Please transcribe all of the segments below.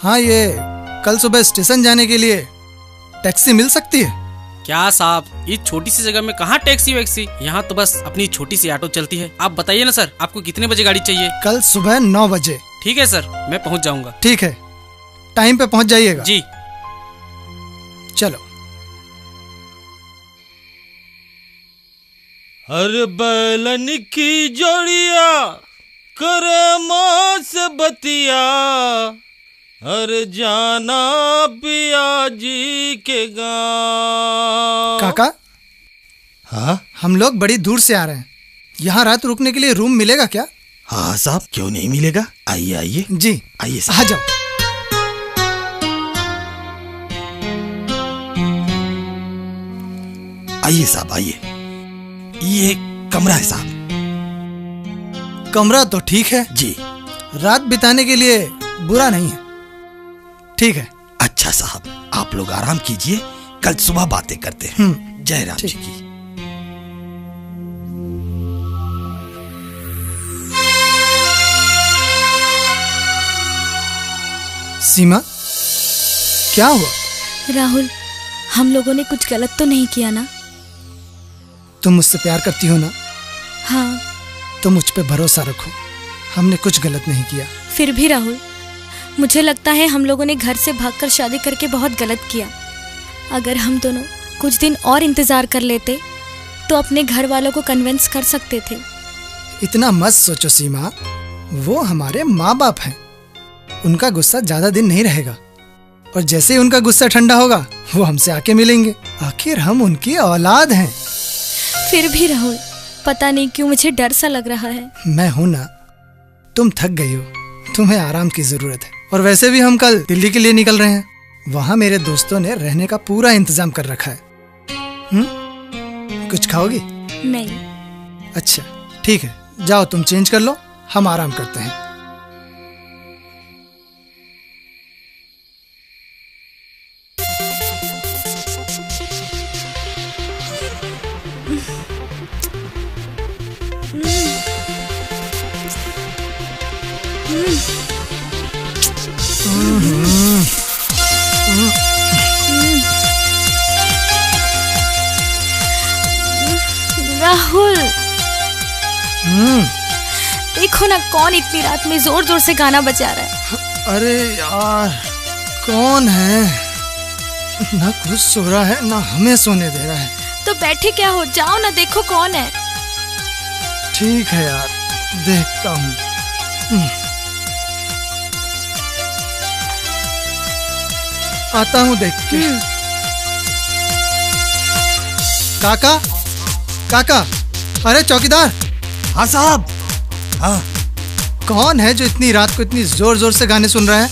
हाँ, ये कल सुबह स्टेशन जाने के लिए टैक्सी मिल सकती है? क्या साहब, इस छोटी सी जगह में कहाँ टैक्सी वैक्सी, यहाँ तो बस अपनी छोटी सी ऑटो चलती है। आप बताइए ना सर, आपको कितने बजे गाड़ी चाहिए? कल सुबह 9 बजे। ठीक है सर, मैं पहुँच जाऊँगा। ठीक है, टाइम पे पहुँच जाइएगा। जी। चलो। हर बैलन की जोड़िया करे मास बतिया, हर जाना पिया जी के गाँव। काका, हाँ हम लोग बड़ी दूर से आ रहे हैं, यहाँ रात रुकने के लिए रूम मिलेगा क्या? हाँ साहब, क्यों नहीं मिलेगा। आइए आइए। जी आइए आ साहब। जाओ। आइए साहब आइए। ये कमरा है साहब। कमरा तो ठीक है जी। रात बिताने के लिए बुरा नहीं है। ठीक है। अच्छा साहब, आप लोग आराम कीजिए, कल सुबह बातें करते हैं। जय राम जी की। सीमा, क्या हुआ? राहुल, हम लोगों ने कुछ गलत तो नहीं किया ना? तुम मुझसे प्यार करती हो ना? हाँ। तो मुझ पे भरोसा रखो, हमने कुछ गलत नहीं किया। फिर भी राहुल, मुझे लगता है हम लोगों ने घर से भागकर शादी करके बहुत गलत किया। अगर हम दोनों कुछ दिन और इंतजार कर लेते तो अपने घर वालों को कन्विंस कर सकते थे। इतना मत सोचो सीमा, वो हमारे माँ बाप हैं, उनका गुस्सा ज्यादा दिन नहीं रहेगा, और जैसे ही उनका गुस्सा ठंडा होगा वो हमसे आके मिलेंगे। आखिर हम उनकी औलाद हैं। फिर भी राहुल, पता नहीं क्यों मुझे डर सा लग रहा है। मैं हूं ना, तुम थक गई हो, तुम्हें आराम की जरूरत है। और वैसे भी हम कल दिल्ली के लिए निकल रहे हैं, वहां मेरे दोस्तों ने रहने का पूरा इंतजाम कर रखा है। कुछ खाओगी? नहीं। अच्छा ठीक है, जाओ तुम चेंज कर लो, हम आराम करते हैं। राहुल, देखो ना, कौन इतनी रात में जोर जोर से गाना बजा रहा है। अरे यार, कौन है? ना खुद सो रहा है ना हमें सोने दे रहा है। तो बैठे क्या हो, जाओ ना, देखो कौन है। ठीक है यार, देखता हूँ। आता हूँ देख के। काका, काका, अरे चौकीदार। हाँ साहब। हाँ। कौन है जो इतनी रात को इतनी जोर जोर से गाने सुन रहा है?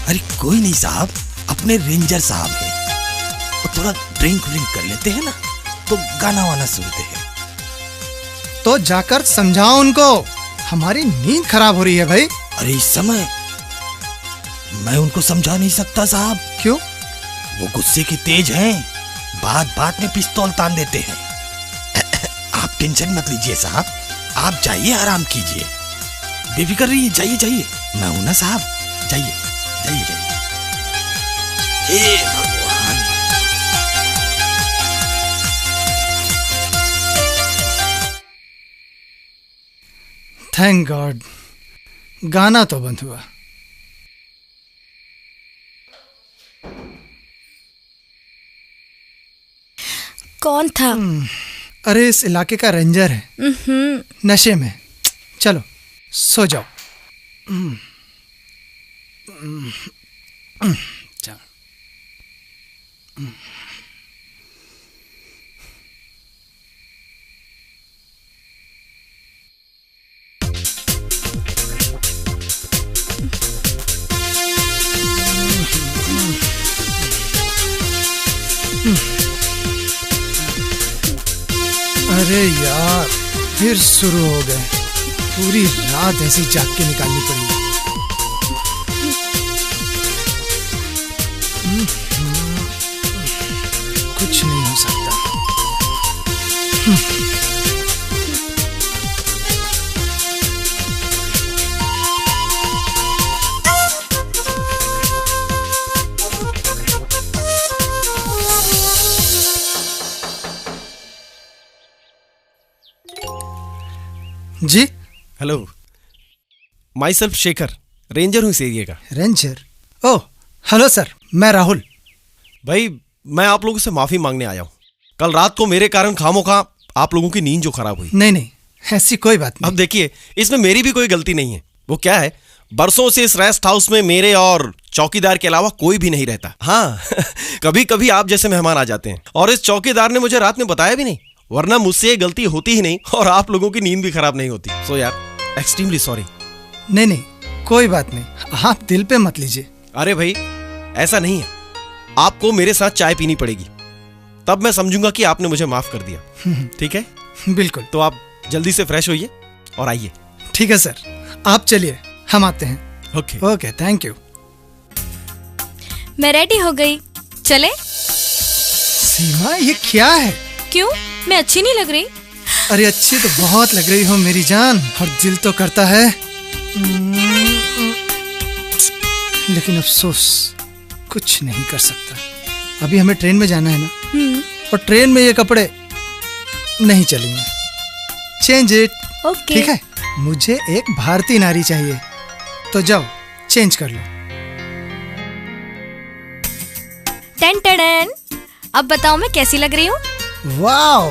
अरे कोई नहीं साहब, अपने रेंजर साहब हैं। वो थोड़ा ड्रिंक कर लेते हैं ना, तो गाना वाना सुनते हैं। तो जाकर समझाओ उनको, हमारी नींद खराब हो रही है भाई। अरे इस समय मैं उनको समझा नहीं सकता साहब। क्यों? वो गुस्से के तेज हैं, बात बात में पिस्तौल तान देते हैं। आप टेंशन मत लीजिए साहब, आप जाइए, आराम कीजिए, बेफिक्र रहिए। जाइए जाइए, मैं हूं ना साहब। जाइए जाइए जाइए। हे भगवान। थैंक गॉड, गाना तो बंद हुआ। कौन था? अरे इस इलाके का रेंजर है, नशे में। चलो सो जाओ। चलो। अरे यार, फिर शुरू हो गए। पूरी रात ऐसी जाग के निकालनी पड़ी। कुछ नहीं हो सकता। जी। Hello, myself Shekhar, ranger हूँ इस एरिया का। रेंजर? ओह हेलो सर, मैं राहुल। भाई मैं आप लोगों से माफी मांगने आया हूँ। कल रात को मेरे कारण खामोखा आप लोगों की नींद जो खराब हुई। नहीं नहीं, ऐसी कोई बात नहीं। अब देखिए, इसमें मेरी भी कोई गलती नहीं है। वो क्या है, बरसों से इस रेस्ट हाउस में मेरे और चौकीदार के अलावा कोई भी नहीं रहता। हाँ कभी कभी आप जैसे मेहमान आ जाते हैं, और इस चौकीदार ने मुझे रात में बताया भी नहीं, वरना मुझसे ये गलती होती ही नहीं और आप लोगों की नींद भी खराब नहीं होती। सो यार एक्सट्रीमली सॉरी। नहीं नहीं, कोई बात नहीं, आप दिल पे मत लीजिए। अरे भाई ऐसा नहीं है, आपको मेरे साथ चाय पीनी पड़ेगी, तब मैं समझूंगा कि आपने मुझे माफ कर दिया। ठीक है? बिल्कुल। तो आप जल्दी से फ्रेश होइए और आइए। ठीक है सर, आप चलिए, हम आते हैं। Okay okay, thank you. मैं रेडी हो गई, चले? सीमा, ये क्या है? क्यों, मैं अच्छी नहीं लग रही? अरे अच्छी तो बहुत लग रही हो मेरी जान, और दिल तो करता है, लेकिन अफसोस कुछ नहीं कर सकता। अभी हमें ट्रेन में जाना है ना, और ट्रेन में ये कपड़े नहीं चलेंगे। Change it. ओके। ठीक है, मुझे एक भारतीय नारी चाहिए, तो जाओ चेंज कर लो। टन टन, अब बताओ मैं कैसी लग रही हूँ? Wow,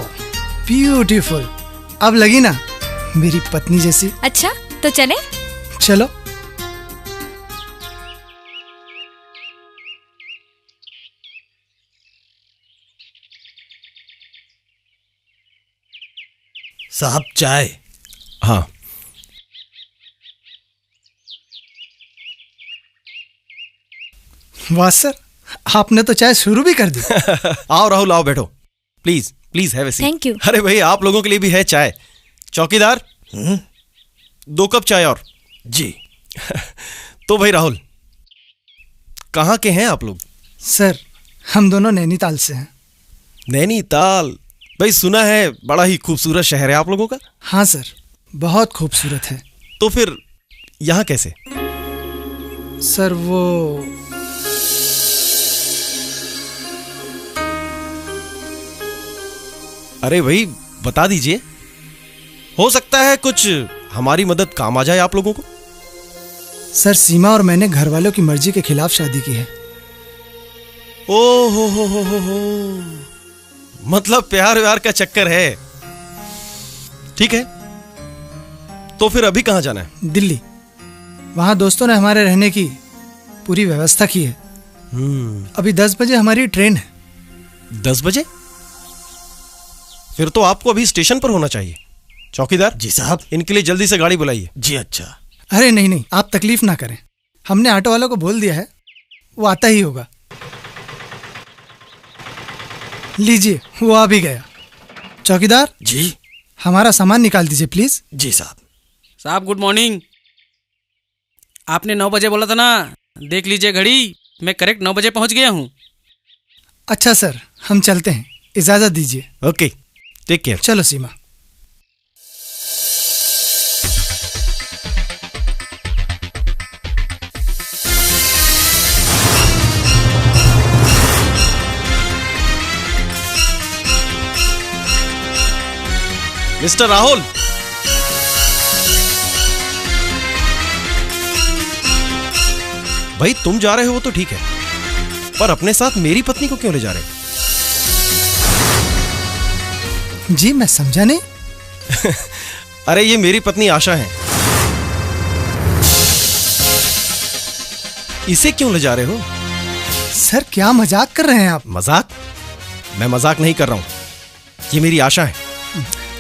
beautiful. अब लगी ना मेरी पत्नी जैसी। अच्छा तो चले? चलो। साहब चाय। हाँ वाह सर, आपने तो चाय शुरू भी कर दी। आओ राहुल, आओ बैठो, please please have a seat. Thank you. अरे भाई आप लोगों के लिए भी है चाय। चौकीदार 2 कप चाय और। जी तो भाई राहुल, कहाँ के हैं आप लोग? सर, हम दोनों नैनीताल से हैं। नैनीताल? भाई सुना है बड़ा ही खूबसूरत शहर है आप लोगों का। हाँ सर, बहुत खूबसूरत है। तो फिर यहाँ कैसे? सर वो अरे भाई बता दीजिए, हो सकता है कुछ हमारी मदद काम आ जाए आप लोगों को। सर, सीमा और मैंने घर वालों की मर्जी के खिलाफ शादी की है। ओ हो, मतलब प्यार व्यार का चक्कर है। ठीक है, तो फिर अभी कहाँ जाना है? दिल्ली। वहां दोस्तों ने हमारे रहने की पूरी व्यवस्था की है। अभी 10 बजे हमारी ट्रेन है। 10 बजे? फिर तो आपको अभी स्टेशन पर होना चाहिए। चौकीदार जी साहब। इनके लिए जल्दी से गाड़ी बुलाइए। जी अच्छा। अरे नहीं नहीं, आप तकलीफ ना करें, हमने ऑटो वालों को बोल दिया है, वो आता ही होगा। लीजिए, वो आ भी गया। चौकीदार जी। हमारा सामान निकाल दीजिए प्लीज। जी साहब। साहब गुड मॉर्निंग। आपने 9 बजे बोला था ना, देख लीजिए घड़ी, मैं करेक्ट 9 बजे पहुंच गया हूँ। अच्छा सर, हम चलते हैं, इजाजत दीजिए। Okay, take care. चलो सीमा। मिस्टर राहुल, भाई तुम जा रहे हो तो ठीक है, पर अपने साथ मेरी पत्नी को क्यों ले जा रहे? जी मैं समझा नहीं। अरे ये मेरी पत्नी आशा है, इसे क्यों ले जा रहे हो? सर क्या मजाक कर रहे हैं आप? मजाक? मैं मजाक नहीं कर रहा हूं, ये मेरी आशा है।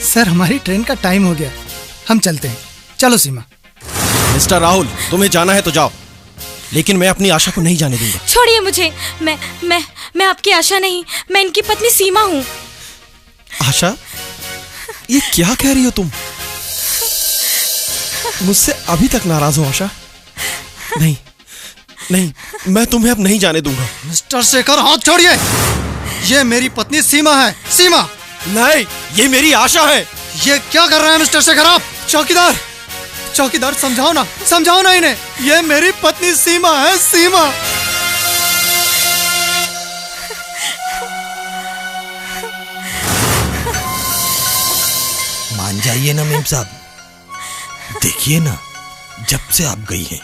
सर हमारी ट्रेन का टाइम हो गया, हम चलते हैं। चलो सीमा। मिस्टर राहुल, तुम्हें जाना है तो जाओ, लेकिन मैं अपनी आशा को नहीं जाने दूंगा। छोड़िए मुझे, मैं आपकी आशा नहीं, मैं इनकी पत्नी सीमा हूँ। आशा, ये क्या कह रही हो तुम? मुझसे अभी तक नाराज हो आशा? नहीं नहीं, मैं तुम्हें अब नहीं जाने दूंगा। मिस्टर शेखर हाथ छोड़िए, ये मेरी पत्नी सीमा है। सीमा नहीं, ये मेरी आशा है। ये क्या कर रहे हैं मिस्टर शेखर आप? चौकीदार, चौकीदार समझाओ ना इन्हें, ये मेरी पत्नी सीमा है। सीमा मान जाइए ना मेम साहब, देखिए ना, जब से आप गई हैं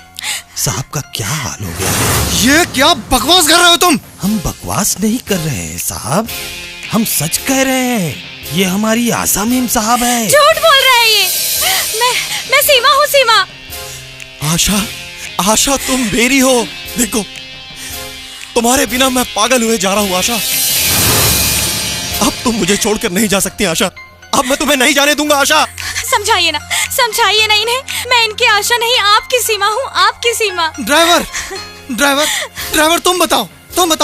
साहब का क्या हाल हो गया है। ये क्या बकवास कर रहे हो तुम? हम बकवास नहीं कर रहे हैं साहब, हम सच कह रहे हैं। ये हमारी आशा मेम साहब है। झूठ बोल रहा है ये। मैं सीमा हूँ, सीमा। आशा, आशा तुम मेरी हो। देखो, तुम्हारे बिना मैं पागल हुए जा रहा हूँ आशा। अब तुम मुझे छोड़कर नहीं जा सकती आशा। अब मैं तुम्हें नहीं जाने दूंगा आशा। समझाइए ना इन्हें। मैं इनकी आशा नहीं, आपकी सीमा हूँ, आपकी सीमा। ड्राइवर तुम बताओ,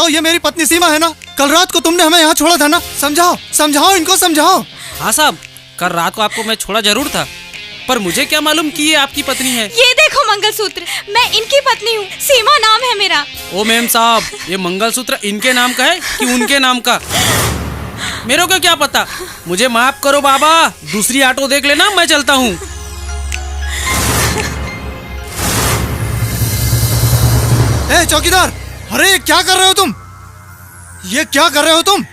ये मेरी पत्नी सीमा है ना? कल रात को तुमने हमें यहाँ छोड़ा था ना? समझाओ इनको, समझाओ। हाँ साहब, कल रात को आपको मैं छोड़ा जरूर था, पर मुझे क्या मालूम कि ये आपकी पत्नी है। ये देखो मंगलसूत्र, मैं इनकी पत्नी हूँ, सीमा नाम है मेरा। ओ मैम साहब, ये मंगलसूत्र इनके नाम का है कि उनके नाम का? मेरे को क्या पता। मुझे माफ करो बाबा, दूसरी ऑटो देख लेना, मैं चलता हूँ। ए चौकीदार, अरे क्या कर रहे हो तुम? ये क्या कर रहे हो तुम?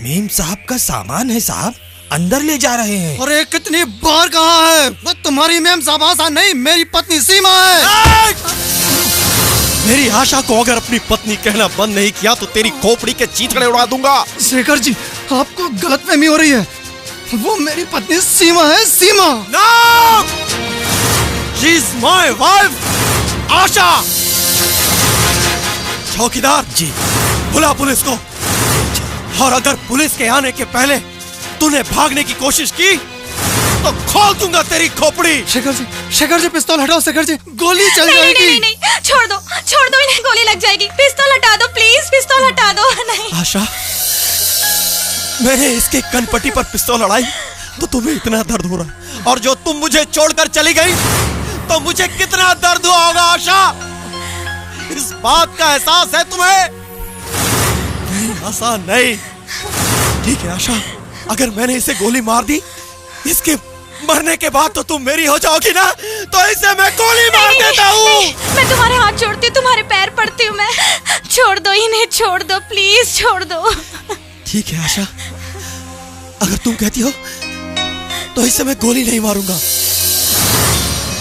मेम साहब का सामान है साहब, अंदर ले जा रहे हैं। अरे कितनी बार कहा है, वो तुम्हारी मेम साहब आशा नहीं, मेरी पत्नी सीमा है। मेरी आशा को अगर अपनी पत्नी कहना बंद नहीं किया तो तेरी खोपड़ी के चीथड़े उड़ा दूंगा। शेखर जी, आपको गलतफहमी हो रही है। वो मेरी पत्नी सीमा है, सीमा। No! She's my wife, आशा। चौकीदार जी, बुला पुलिस को। और अगर पुलिस के आने के पहले तूने भागने की कोशिश की तो खोल दूंगा तेरी खोपड़ी। शेखर जी पिस्तौल हटाओ। शेखर जी, गोली चल जाएगी। नहीं, छोड़ दो, इन्हें गोली लग जाएगी। पिस्तौल हटा दो प्लीज, पिस्तौल हटा दो। नहीं आशा, मैंने इसके कनपट्टी पर पिस्तौल लड़ाई तो तुम्हें इतना दर्द हो रहा, और जो तुम मुझे छोड़कर चली गई तो मुझे कितना दर्द हुआ होगा आशा। इस बात का एहसास है तुम्हें? नहीं आशा, नहीं। ठीक है आशा, अगर मैंने इसे गोली मार दी, इसके मरने के बाद तो तुम मेरी हो जाओगी ना, तो इसे मैं गोली मार देता हूँ। मैं तुम्हारे हाथ छोड़ती हूँ, तुम्हारे पैर पड़ती हूँ मैं। छोड़ दो इन्हें, छोड़ दो प्लीज, छोड़ दो। ठीक है आशा, अगर तुम कहती हो तो इसे मैं गोली नहीं मारूंगा,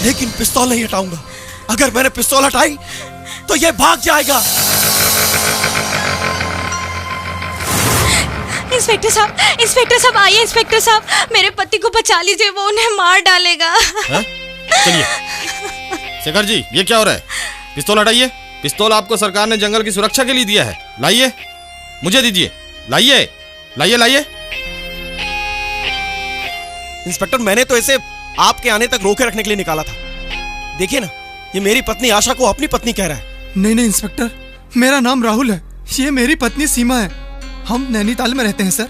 लेकिन पिस्तौल नहीं हटाऊंगा। अगर मैंने पिस्तौल हटाई तो ये भाग जाएगा। इंस्पेक्टर साहब आइए। इंस्पेक्टर साहब, मेरे पति को बचा लीजिए, वो उन्हें मार डालेगा। चलिए। शेखर जी, ये क्या हो रहा है? पिस्तौल हटाइए। पिस्तौल आपको सरकार ने जंगल की सुरक्षा के लिए दिया है। लाइए, मुझे दीजिए। लाइए। इंस्पेक्टर, मैंने तो इसे आपके आने तक रोके रखने के लिए निकाला था। देखिए ना, ये मेरी पत्नी आशा को अपनी पत्नी कह रहा है। नहीं इंस्पेक्टर, मेरा नाम राहुल है, ये मेरी पत्नी सीमा है। हम नैनीताल में रहते हैं सर।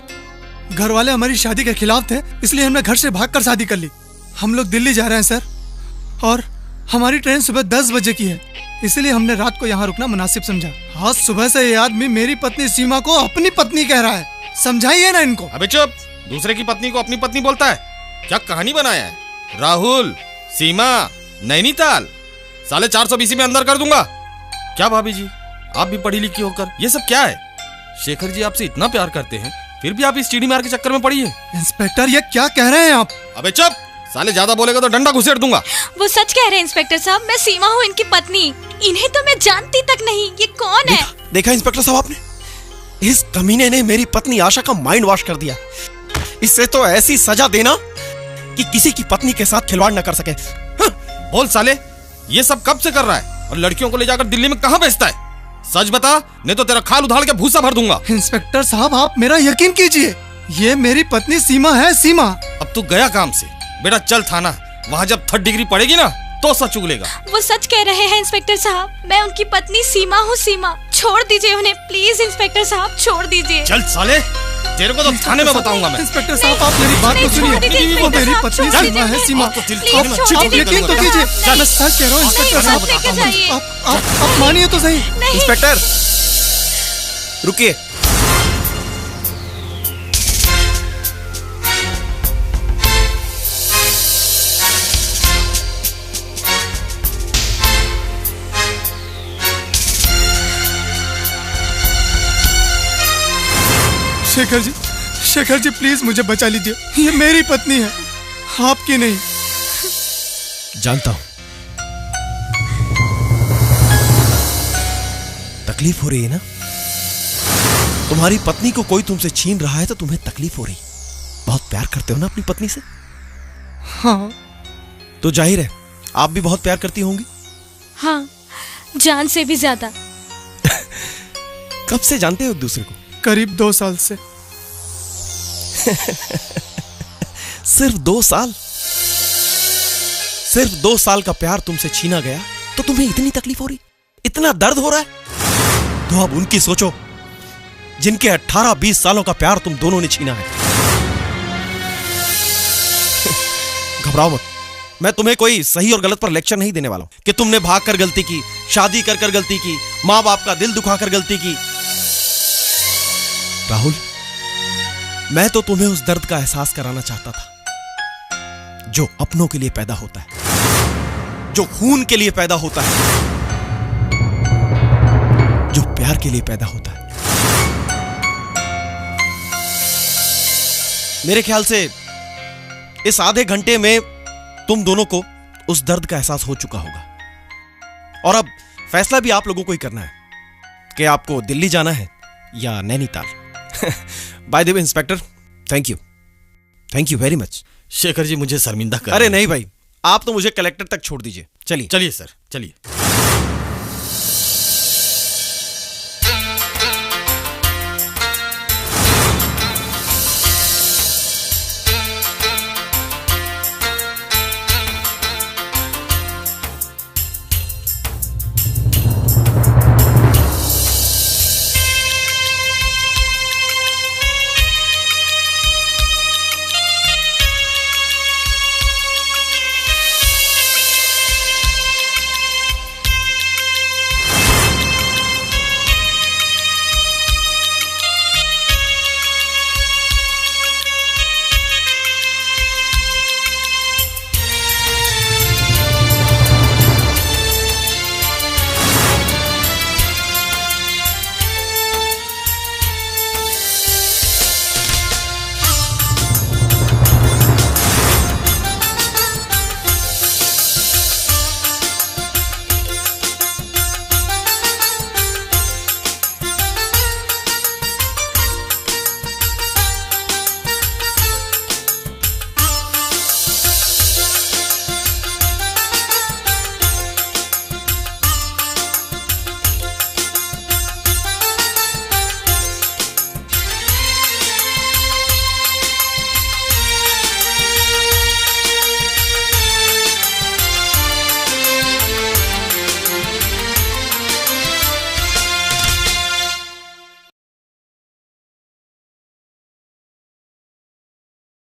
घर वाले हमारी शादी के खिलाफ थे, इसलिए हमने घर से भागकर शादी कर ली। हम लोग दिल्ली जा रहे हैं सर, और हमारी ट्रेन सुबह 10 बजे की है, इसलिए हमने रात को यहाँ रुकना मुनासिब समझा। आज सुबह से ये आदमी मेरी पत्नी सीमा को अपनी पत्नी कह रहा है। समझाइए ना इनको। अबे चुप, दूसरे की पत्नी को अपनी पत्नी बोलता है? क्या कहानी बनाया है? राहुल, सीमा, नैनीताल, साले 420 में अंदर कर दूंगा। क्या भाभी जी, आप भी पढ़ी लिखी होकर ये सब क्या है? शेखर जी आपसे इतना प्यार करते हैं, फिर भी आप इस चीड़ी मार के चक्कर में पड़ी है। इंस्पेक्टर, ये क्या कह रहे हैं आप? अबे चुप, साले ज्यादा बोलेगा तो डंडा घुसेड़ दूंगा। वो सच कह रहे हैं इंस्पेक्टर साहब, मैं सीमा हूँ इनकी पत्नी। इन्हें तो मैं जानती तक नहीं, ये कौन है? देखा इंस्पेक्टर साहब आपने, इस कमीने ने मेरी पत्नी आशा का माइंड वॉश कर दिया। इससे तो ऐसी सजा देना कि किसी की पत्नी के साथ खिलवाड़ न कर सके। बोल साले, ये सब कब से कर रहा है और लड़कियों को ले जाकर दिल्ली में कहाँ बेचता है? सच बता, नहीं तो तेरा खाल उधाड़ के भूसा भर दूंगा। इंस्पेक्टर साहब, आप मेरा यकीन कीजिए, ये मेरी पत्नी सीमा है, सीमा। अब तू गया काम से, बेटा चल थाना, वहाँ जब 3rd डिग्री पड़ेगी ना तो सच उगलेगा। वो सच कह रहे हैं इंस्पेक्टर साहब, मैं उनकी पत्नी सीमा हूँ। सीमा, छोड़ दीजिए उन्हें प्लीज इंस्पेक्टर साहब, छोड़ दीजिए। चल साले, तेरे को तो थाने में बताऊंगा मैं। इंस्पेक्टर साहब, आप मेरी बात तो सुनिए, वो मेरी पत्नी सीमा है, सीमा। आप यकीन तो कीजिए, मैं सच कह रहा हूँ इंस्पेक्टर साहब, आप मानिए तो सही। इंस्पेक्टर रुकिए। शेखर जी प्लीज मुझे बचा लीजिए, ये मेरी पत्नी है, आपकी नहीं। जानता हूं, तकलीफ हो रही है ना? तुम्हारी पत्नी को कोई तुमसे छीन रहा है तो तुम्हें तकलीफ हो रही। बहुत प्यार करते हो ना अपनी पत्नी से? हाँ। तो जाहिर है आप भी बहुत प्यार करती होंगी। हाँ, जान से भी ज्यादा। कब से जानते हो एक दूसरे को? करीब 2 साल से। सिर्फ 2 साल? सिर्फ 2 साल का प्यार तुमसे छीना गया तो तुम्हें इतनी तकलीफ हो रही, इतना दर्द हो रहा है? तो अब उनकी सोचो जिनके 18-20 सालों का प्यार तुम दोनों ने छीना है। घबराओ मत, मैं तुम्हें कोई सही और गलत पर लेक्चर नहीं देने वाला हूं कि तुमने भाग कर गलती की, शादी कर कर गलती की, मां बाप का दिल दुखाकर गलती की। राहुल, मैं तो तुम्हें उस दर्द का एहसास कराना चाहता था जो अपनों के लिए पैदा होता है, जो खून के लिए पैदा होता है, जो प्यार के लिए पैदा होता है। मेरे ख्याल से इस आधे घंटे में तुम दोनों को उस दर्द का एहसास हो चुका होगा और अब फैसला भी आप लोगों को ही करना है कि आपको दिल्ली जाना है या Nainital. By the way inspector, thank you very much. Shekhar ji मुझे शर्मिंदा कर अरे नहीं भाई, आप तो मुझे कलेक्टर तक छोड़ दीजिए। चलिए चलिए सर, चलिए।